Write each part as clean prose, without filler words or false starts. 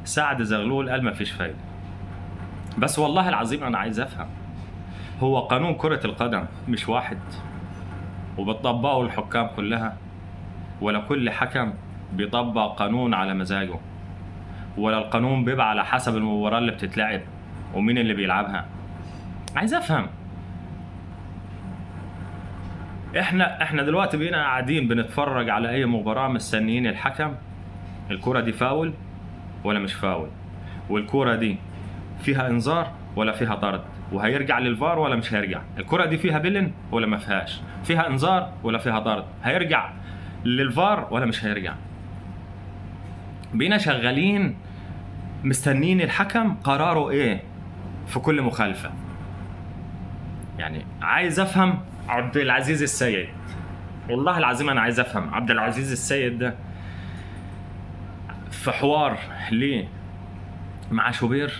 سعد زغلول قال ما فيش فايدة. بس والله العظيم أنا عايز أفهم، هو قانون كرة القدم مش واحد وبتطبقه الحكام كلها؟ ولا كل حكم بيطبق قانون على مزاجه؟ ولا القانون بيبقى على حسب المباراة اللي بتتلعب ومين اللي بيلعبها؟ عايز أفهم. احنا دلوقتي بقينا قاعدين بنتفرج على اي مباراة مستنيين الحكم، الكرة دي فاول ولا مش فاول، والكرة دي فيها انذار ولا فيها طرد، وهيرجع للفار ولا مش هيرجع، الكرة دي فيها بلن ولا ما فيهاش، فيها انذار ولا فيها طرد، هيرجع للفار ولا مش هيرجع. بقينا شغالين مستنيين الحكم قراره ايه في كل مخالفة. يعني عايز افهم عبد العزيز السيد، والله العظيم انا عايز افهم عبد العزيز السيد ده في حوار ليه مع شوبير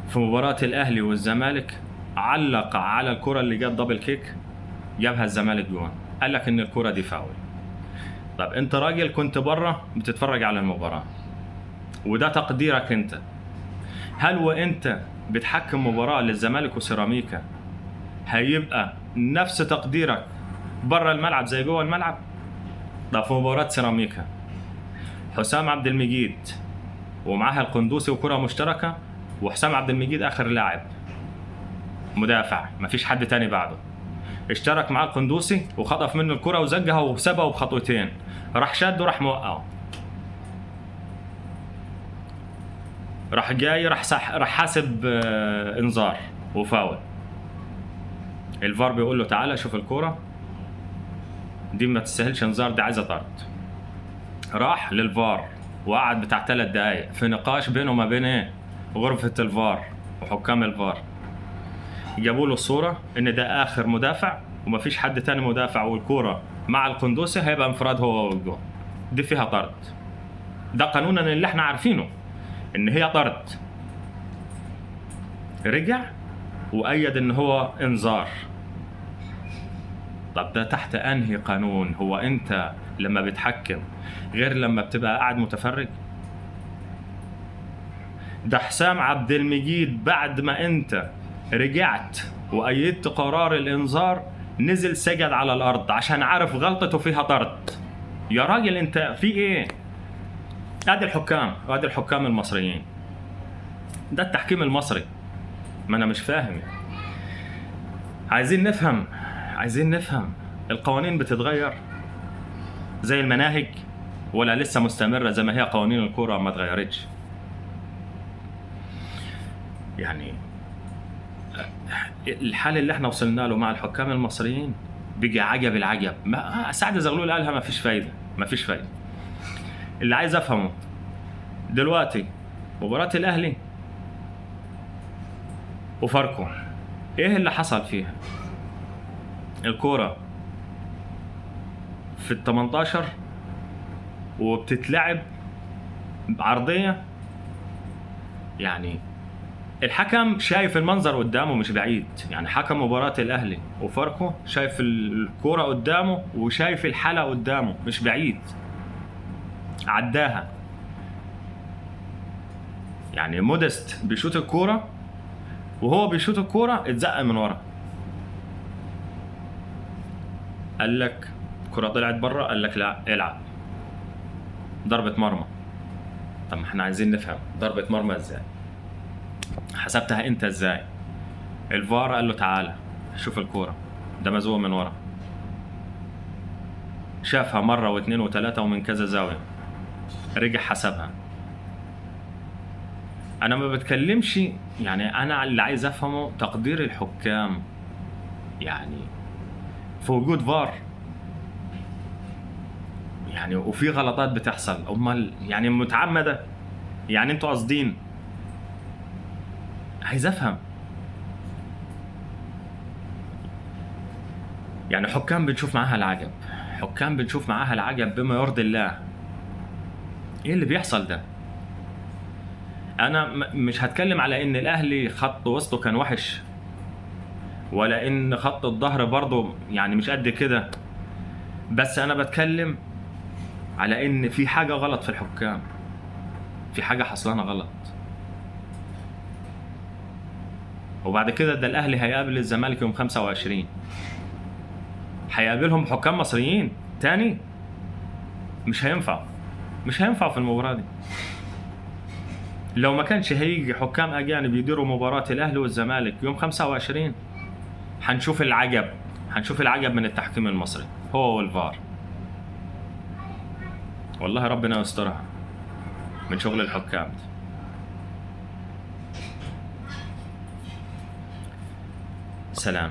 في مباراة الاهلي والزمالك، علق على الكرة اللي جت دبل كيك جابها الزمالك جون، قال لك ان الكرة دي فاول. طب انت راجل كنت بره بتتفرج على المباراة، وده تقديرك انت، هل وانت بتحكم مباراة للزمالك وسيراميكا هيبقى نفس تقديرك بره الملعب زي جوه الملعب؟ ده في مباراة سيراميكا حسام عبد المجيد ومعاها القندوسي وكرة مشتركة، وحسام عبد المجيد اخر لاعب مدافع مفيش حد تاني بعده، اشترك معاه القندوسي وخطف منه الكرة وزجها وسابها بخطوتين، راح شاد وراح موقعه، راح جاي راح حاسب انذار وفاول. الفار بيقول له تعالى شوف الكرة دي ما تستاهلش انذار، دي عايزه طرد. راح للفار وقعد بتاع 3 دقايق في نقاش بينه وما بين ايه غرفة الفار وحكام الفار. جابوا له الصورة ان ده اخر مدافع ومفيش حد تاني مدافع، والكرة مع القندوسي هيبقى انفراد هو والجون، دي فيها طرد. ده قانونا اللي احنا عارفينه ان هي طرد. رجع وأيد ان هو انذار. طب ده تحت انهي قانون؟ هو انت لما بتحكم غير لما بتبقى قاعد متفرج؟ ده حسام عبد المجيد بعد ما انت رجعت وأيدت قرار الانذار نزل سجد على الارض عشان عارف غلطته فيها طرد. يا راجل انت في ايه؟ ادي الحكام المصريين، ده التحكيم المصري. ما انا مش فاهم. عايزين نفهم القوانين بتتغير زي المناهج ولا لسه مستمرة زي ما هي قوانين الكرة ما اتغيرتش؟ يعني الحال اللي احنا وصلنا له مع الحكام المصريين بيجي عجب العجب. ما سعد زغلول قالها ما فيش فايدة. اللي عايز افهمه دلوقتي مباراة الاهلي وفاركو ايه اللي حصل فيها؟ الكرة في ال18 وبتتلعب عرضية، يعني الحكم شايف المنظر قدامه مش بعيد. يعني حكم مباراة الاهلي وفاركو شايف الكرة قدامه وشايف الحالة قدامه مش بعيد، عداها. يعني مودست بيشوط الكرة وهو بيشوط الكرة اتزق من ورا، قال لك الكرة طلعت بره، قال لك لا العب ضربة مرمى. طب ما احنا عايزين نفهم ضربة مرمى ازاي؟ حسبتها انت ازاي؟ الفار قال له تعالى شوف الكرة ده مزوق من ورا، شافها مرة واثنين وثلاثة ومن كذا زاوية، رجع حسبها. انا ما بتكلمش، يعني انا اللي عايز افهمه تقدير الحكام يعني في وجود فار، يعني وفي غلطات بتحصل امال يعني متعمدة؟ يعني انتوا قاصدين؟ عايز افهم. يعني حكام بنشوف معاها العجب بما يرضي الله. ايه اللي بيحصل ده؟ انا مش هتكلم على ان الاهلي خط وسطه كان وحش ولا ان خط الظهر برضه يعني مش قد كده، بس انا بتكلم على ان في حاجة غلط في الحكام، في حاجه حصلانه غلط. وبعد كده ده الاهلي هيقابل الزمالك يوم 25، هيقابلهم حكام مصريين تاني. مش هينفع في المباراه دي. لو ما كانش هيجي حكام اجانب يديروا مباراه الاهلي والزمالك يوم 25، هنشوف العجب من التحكيم المصري هو والفار. والله ربنا يسترها من شغل الحكام ده. سلام.